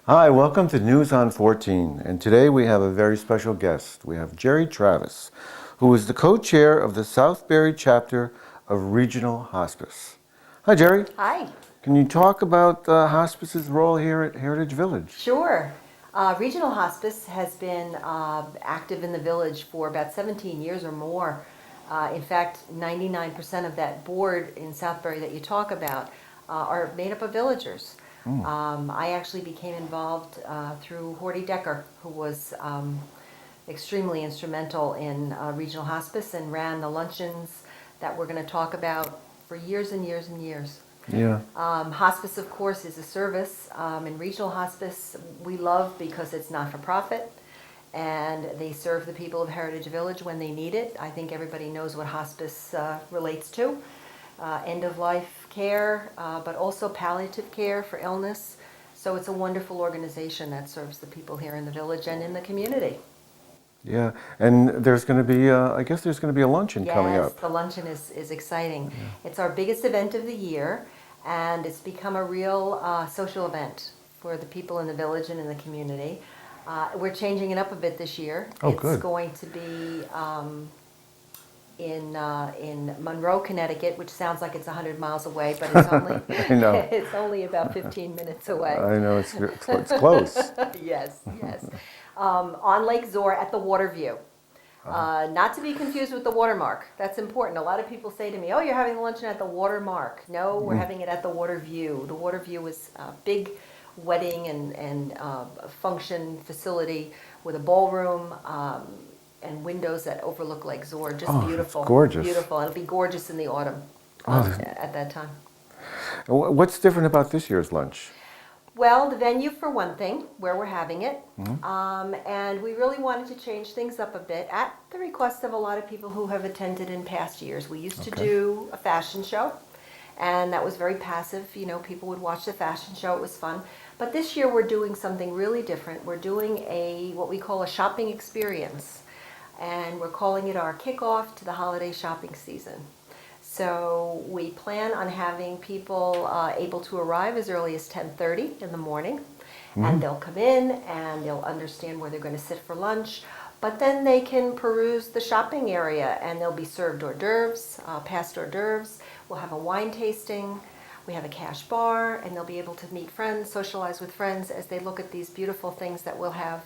Hi, welcome to News on 14. And today we have a very special guest. We have Jerry Travis, who is the co-chair of the Southbury chapter of Regional Hospice. Hi, Jerry. Hi. Can you talk about hospice's role here at Heritage Village? Sure. Regional Hospice has been active in the village for about 17 years or more. In fact, 99% of that board in Southbury that you talk about are made up of villagers. I actually became involved through Horty Decker, who was extremely instrumental in Regional Hospice and ran the luncheons that we're going to talk about for years and years and years. Yeah. Hospice, of course, is a service. In regional hospice, we love because it's not for profit and they serve the people of Heritage Village when they need it. I think everybody knows what hospice relates to. End of life care, but also palliative care for illness. So it's a wonderful organization that serves the people here in the village and in the community. Yeah, and there's going to be, I guess there's going to be a luncheon coming up. Yes, the luncheon is exciting. It's our biggest event of the year, and it's become a real social event for the people in the village and in the community. We're changing it up a bit this year. Oh, it's good. going to be in Monroe, Connecticut, which sounds like it's 100 miles away, but it's only I know. it's only about 15 minutes away. I know, it's close. Yes, yes. On Lake Zor at the Waterview. Not to be confused with the Watermark. That's important. A lot of people say to me, "Oh, you're having the luncheon at the Watermark." No, we're having it at the Waterview. The Waterview is a big wedding and function facility with a ballroom and windows that overlook Lake Zor. Just Oh, beautiful. it's gorgeous. Beautiful. It'll be gorgeous in the autumn Oh, at that time. What's different about this year's lunch? Well, the venue for one thing, where we're having it, and we really wanted to change things up a bit at the request of a lot of people who have attended in past years. We used to do a fashion show, and that was very passive. You know, people would watch the fashion show, it was fun. But this year we're doing something really different. We're doing what we call a shopping experience, and we're calling it our kickoff to the holiday shopping season. So we plan on having people able to arrive as early as 10:30 in the morning, and they'll come in and they'll understand where they're going to sit for lunch, but then they can peruse the shopping area and they'll be served hors d'oeuvres, past hors d'oeuvres. We'll have a wine tasting, we have a cash bar, and they'll be able to meet friends, socialize with friends as they look at these beautiful things that we'll have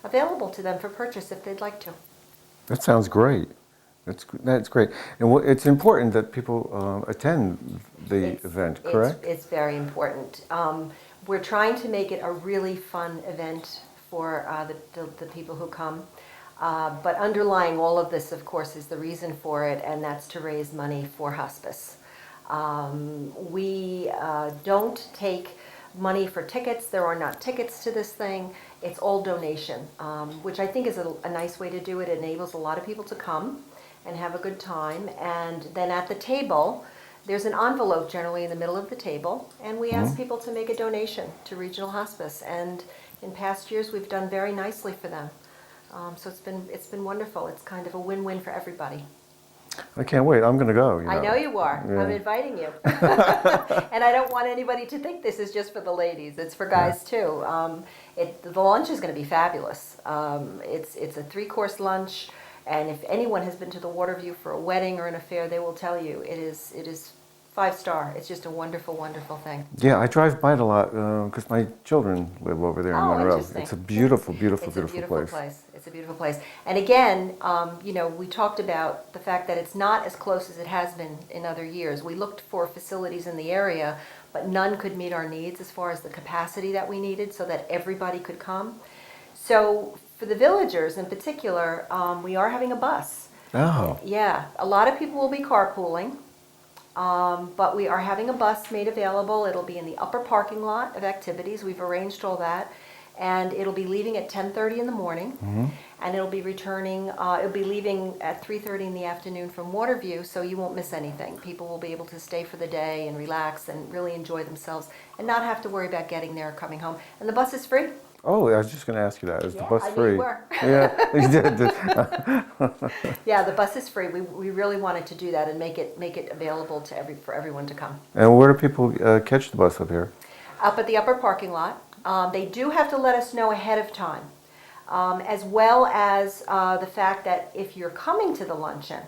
available to them for purchase if they'd like to. That sounds great. That's great. And it's important that people attend the event, correct? It's very important. We're trying to make it a really fun event for the people who come. But underlying all of this, of course, is the reason for it, and that's to raise money for hospice. We don't take money for tickets. There are not tickets to this thing. It's all donation, which I think is a nice way to do it. It enables a lot of people to come and have a good time. And then at the table, there's an envelope generally in the middle of the table, and we ask people to make a donation to Regional Hospice. And in past years, we've done very nicely for them. So it's been wonderful. It's kind of a win-win for everybody. I can't wait. I'm going to go. I know you are. Yeah. I'm inviting you. And I don't want anybody to think this is just for the ladies. It's for guys too. The lunch is going to be fabulous. It's a 3-course lunch. And if anyone has been to the Waterview for a wedding or an affair, they will tell you it is 5-star. It's just a wonderful, wonderful thing. Yeah, I drive by it a lot because my children live over there in Monroe. Interesting. It's a beautiful, beautiful, It's a beautiful beautiful place. It's a beautiful place. And again, we talked about the fact that it's not as close as it has been in other years. We looked for facilities in the area, but none could meet our needs as far as the capacity that we needed so that everybody could come. So for the villagers in particular, we are having a bus. Oh. Yeah, a lot of people will be carpooling, but we are having a bus made available. It'll be in the upper parking lot of activities. We've arranged all that. And it'll be leaving at 10:30 in the morning, and it'll be returning, it'll be leaving at 3:30 in the afternoon from Waterview, so you won't miss anything. People will be able to stay for the day and relax and really enjoy themselves and not have to worry about getting there or coming home. And the bus is free. Oh, I was just going to ask you that. Is the bus I knew free? you were. Yeah, you did. Yeah, the bus is free. We really wanted to do that and make it available to for everyone to come. And where do people catch the bus up here? Up at the upper parking lot, They do have to let us know ahead of time, as well as the fact that if you're coming to the luncheon,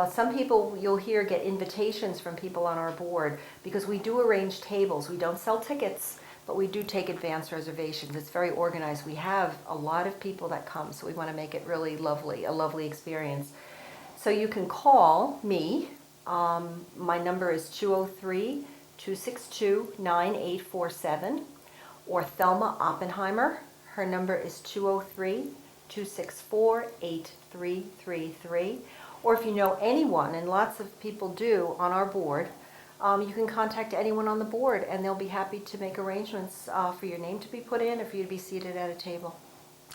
some people you'll hear get invitations from people on our board because we do arrange tables. We don't sell tickets, but we do take advance reservations. It's very organized. We have a lot of people that come, so we want to make it really lovely, a lovely experience. So you can call me. My number is 203-262-9847, or Thelma Oppenheimer. Her number is 203-264-8333. Or if you know anyone, and lots of people do on our board, you can contact anyone on the board and they'll be happy to make arrangements for your name to be put in or for you to be seated at a table.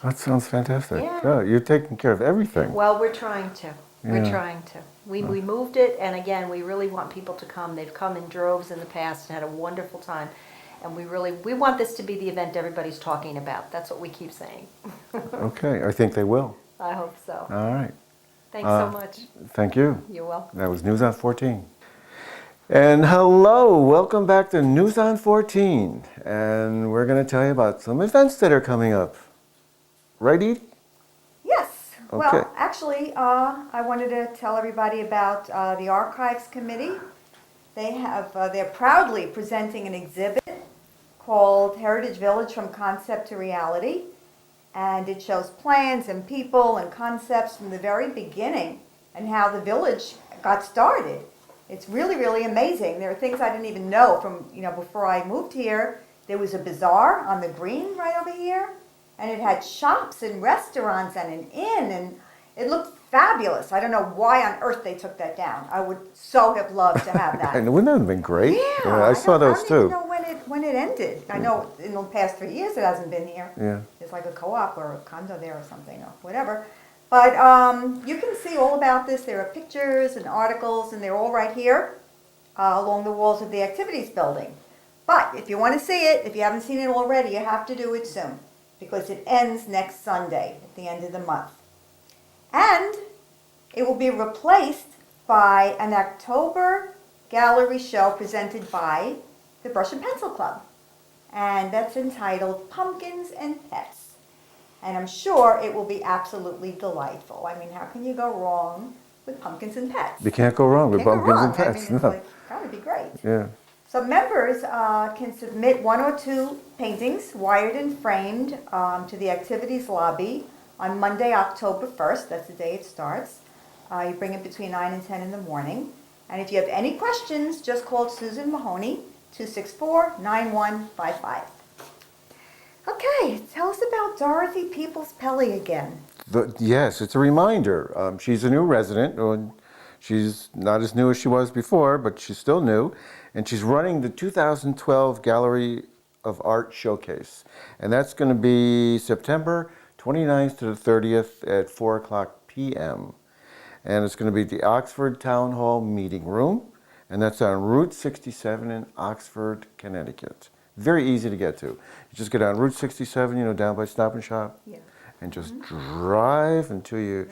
That sounds fantastic. Yeah. You're taking care of everything. Well, we're trying to. We're Yeah. trying to. We moved it, and again, we really want people to come. They've come in droves in the past and had a wonderful time. And we want this to be the event everybody's talking about. That's what we keep saying. Okay, I think they will. I hope so. All right. Thanks so much. Thank you. You're welcome. That was News on 14. And hello, welcome back to News on 14. And we're going to tell you about some events that are coming up. Right, Edie? Yes. Okay. Well, actually, I wanted to tell everybody about the Archives Committee. They're proudly presenting an exhibit called Heritage Village from Concept to Reality. And it shows plans and people and concepts from the very beginning and how the village got started. It's really, really amazing. There are things I didn't even know from, before I moved here. There was a bazaar on the green right over here, and it had shops and restaurants and an inn, and it looked fabulous. I don't know why on earth they took that down. I would so have loved to have that. And wouldn't that have been great? Yeah, I saw those I don't too. even know when it ended. I know in the past 3 years it hasn't been here. Yeah. There's like a co-op or a condo there or something or whatever. But you can see all about this. There are pictures and articles, and they're all right here along the walls of the activities building. But if you want to see it, if you haven't seen it already, you have to do it soon because it ends next Sunday at the end of the month. And it will be replaced by an October gallery show presented by the Brush and Pencil Club. And that's entitled Pumpkins and Pets. And I'm sure it will be absolutely delightful. I mean, how can you go wrong with pumpkins and pets? You can't go wrong with Can't go pumpkins and wrong. pets. I mean, it's No. like, that would be great. Yeah. So members can submit 1 or 2 paintings, wired and framed, to the activities lobby on Monday, October 1st. That's the day it starts. You bring it between 9 and 10 in the morning. And if you have any questions, just call Susan Mahoney, 264-9155. Okay, tell us about Dorothy Peoples-Pelly again. Yes, it's a reminder. She's a new resident. And she's not as new as she was before, but she's still new. And she's running the 2012 Gallery of Art Showcase. And that's going to be September 29th to the 30th at 4 o'clock p.m. And it's going to be at the Oxford Town Hall Meeting Room. And that's on Route 67 in Oxford, Connecticut. Very easy to get to. You just get on Route 67, down by Stop and Shop. Yeah. And just drive until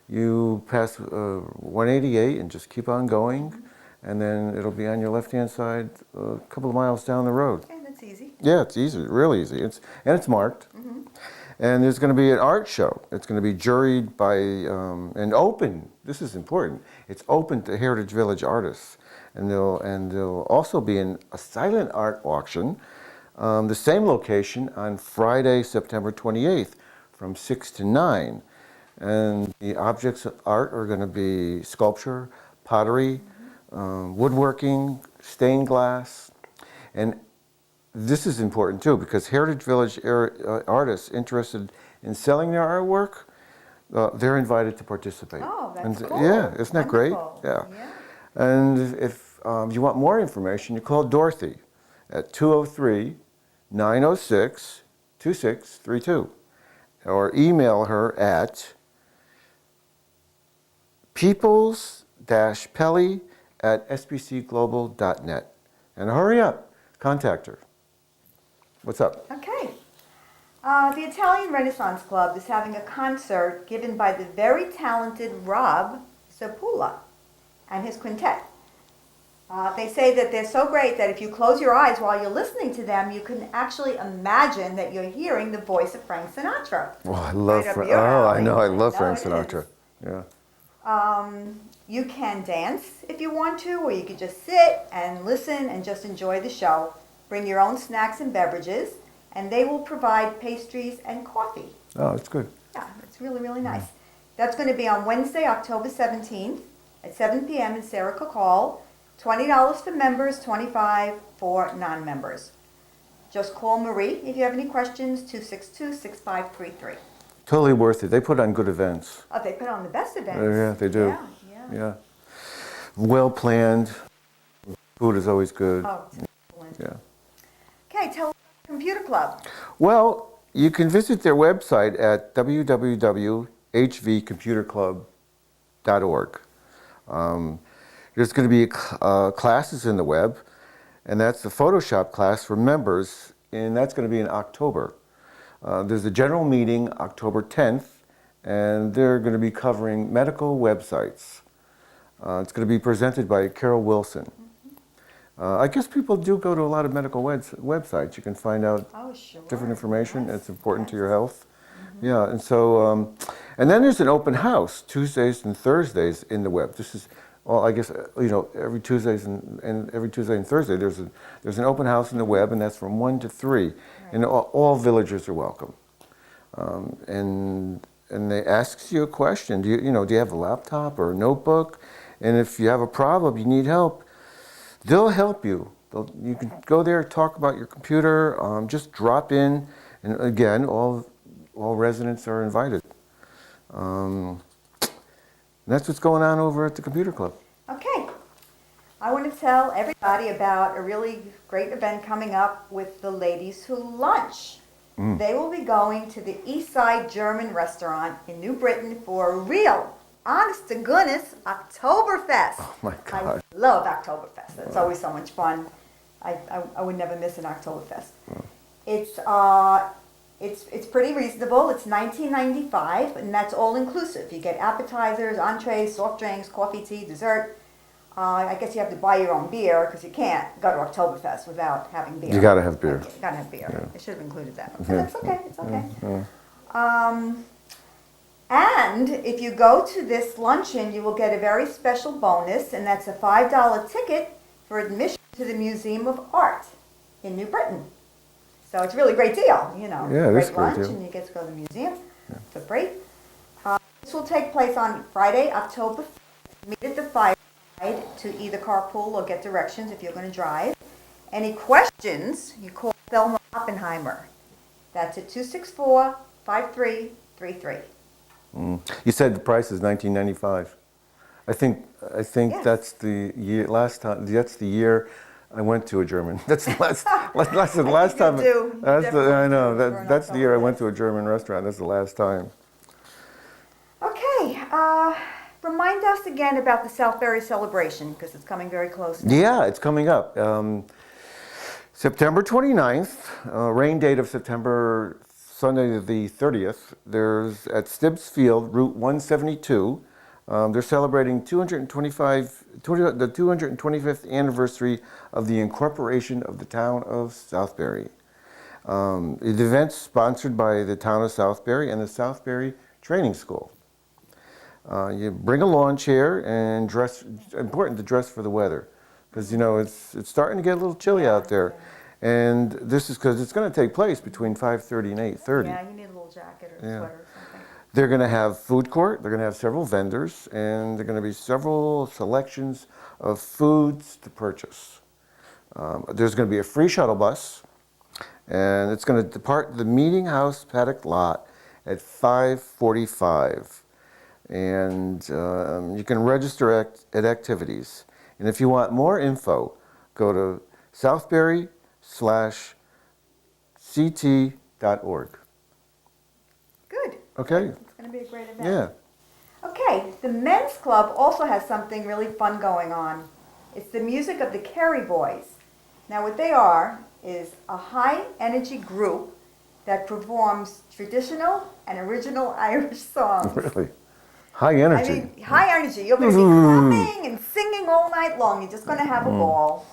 you pass 188 and just keep on going. And then it'll be on your left-hand side a couple of miles down the road. Okay, that's easy. Yeah, it's easy, really easy. It's marked. And there's going to be an art show. It's going to be juried by and open. This is important. It's open to Heritage Village artists, and there'll also be a silent art auction, the same location on Friday, September 28th, from 6 to 9. And the objects of art are going to be sculpture, pottery, woodworking, stained glass, and this is important too because Heritage Village artists interested in selling their artwork, they're invited to participate. Oh, that's And, cool. Yeah, isn't that great? Wonderful. Yeah. Yeah. And if you want more information, you call Dorothy at 203-906-2632 or email her at peoples-pelly@sbcglobal.net. And hurry up, contact her. What's up? Okay. The Italian Renaissance Club is having a concert given by the very talented Rob Zapula and his quintet. They say that they're so great that if you close your eyes while you're listening to them, you can actually imagine that you're hearing the voice of Frank Sinatra. Oh, I love Right up Frank. your Oh, I alley. know. I love I Frank know it Sinatra. is. Yeah. You can dance if you want to, or you could just sit and listen and just enjoy the show. Bring your own snacks and beverages, and they will provide pastries and coffee. Oh, it's good. Yeah, it's really, really nice. That's going to be on Wednesday, October 17th at 7 p.m. in Sarah Cook Hall. $20 for members, $25 for non-members. Just call Marie if you have any questions, 262-6533. Totally worth it. They put on good events. Oh, they put on the best events. Yeah, they do. Yeah. Yeah. Well planned. Food is always good. Oh, excellent. Yeah. Okay, tell us about the computer club. Well, you can visit their website at www.hvcomputerclub.org. There's going to be classes in the web, and that's the Photoshop class for members, and that's going to be in October. There's a general meeting October 10th, and they're going to be covering medical websites. It's going to be presented by Carol Wilson. I guess people do go to a lot of medical websites. You can find out Oh, sure. different information. Yes, It's important to your yes. health. Yeah, and so, and then there's an open house Tuesdays and Thursdays in the web. This is, well, I guess, every Tuesdays and every Tuesday and Thursday there's an open house in the web, and that's from 1 to 3. And all villagers are welcome. And they ask you a question. Do you have a laptop or a notebook? And if you have a problem, you need help, they'll help you. You can go there, talk about your computer, just drop in, and again, all residents are invited. And that's what's going on over at the Computer Club. Okay. I want to tell everybody about a really great event coming up with the Ladies Who Lunch. They will be going to the Eastside German restaurant in New Britain for a real, honest to goodness, Oktoberfest. Oh my I God. love Oktoberfest. It's always so much fun. I would never miss an Oktoberfest. It's pretty reasonable. It's $19.95, and that's all inclusive. You get appetizers, entrees, soft drinks, coffee, tea, dessert. I guess you have to buy your own beer because you can't go to Oktoberfest without having beer. You gotta have beer. You gotta have beer. Yeah. I should have included that. But Yeah. that's okay. It's okay. And if you go to this luncheon, you will get a very special bonus, and that's a $5 ticket for admission to the Museum of Art in New Britain. So it's a really great deal, Yeah, it is a great great lunch, deal. and you get to go to the museum. So great. This will take place on Friday, October 5th. Meet at the fireside to either carpool or get directions if you're going to drive. Any questions, you call Thelma Oppenheimer. That's at 264-5333. You said the price is $19.95. I think Yes. that's the year last time. That's the year I went to a German. That's the last the last time. you do. That's I know Definitely for an that's the year I went Oktoberfest. to a German restaurant. That's the last time. Okay, remind us again about the Southbury celebration because it's coming very close now. Yeah, it's coming up. September 29th, rain date of September, Sunday the 30th, there's at Stibbs Field, Route 172, they're celebrating the 225th anniversary of the incorporation of the town of Southbury. The event's sponsored by the town of Southbury and the Southbury Training School. You bring a lawn chair and dress. It's important to dress for the weather, because it's starting to get a little chilly out there, and this is because it's going to take place between 5:30 and 8:30. Yeah, you need a little jacket or a Yeah. sweater or something. They're going to have food court. They're going to have several vendors, and there are going to be several selections of foods to purchase. There's going to be a free shuttle bus, and it's going to depart the Meeting House paddock lot at 5:45. And you can register at activities. And if you want more info, go to southbury/ct.org. Good. Okay? It's going to be a great event. Yeah. Okay, the men's club also has something really fun going on. It's the music of the Kerry Boys. Now what they are is a high energy group that performs traditional and original Irish songs. Really? High I energy. mean, high energy. You're going to be clapping and singing all night long. You're just going to have a ball.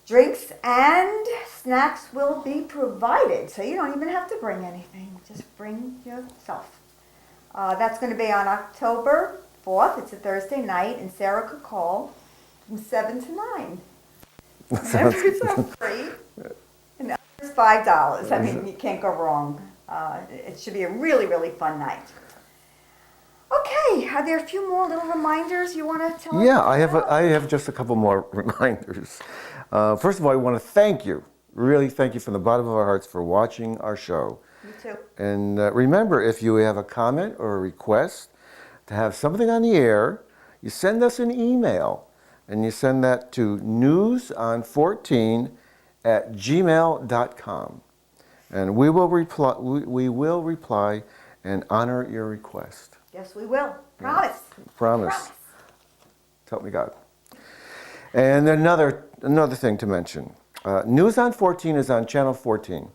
Drinks and snacks will be provided, so you don't even have to bring anything. Just bring yourself. That's going to be on October 4th. It's a Thursday night, and Sarah could call from 7 to 9. Members are free, and others $5. I mean, you can't go wrong. It should be a really, really fun night. Okay, are there a few more little reminders you want to tell us? Yeah, about? I have just a couple more reminders. First of all, I want to thank you, really thank you from the bottom of our hearts for watching our show. Me too. And remember, if you have a comment or a request to have something on the air, you send us an email, and you send that to newson14@gmail.com. And we will reply and honor your request. Yes, we will. Promise. Promise. Help me God. And another thing to mention. News on 14 is on Channel 14.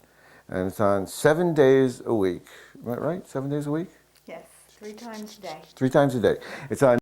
And it's on 7 days a week. Right? 7 days a week? Yes, 3 times a day. 3 times a day. It's on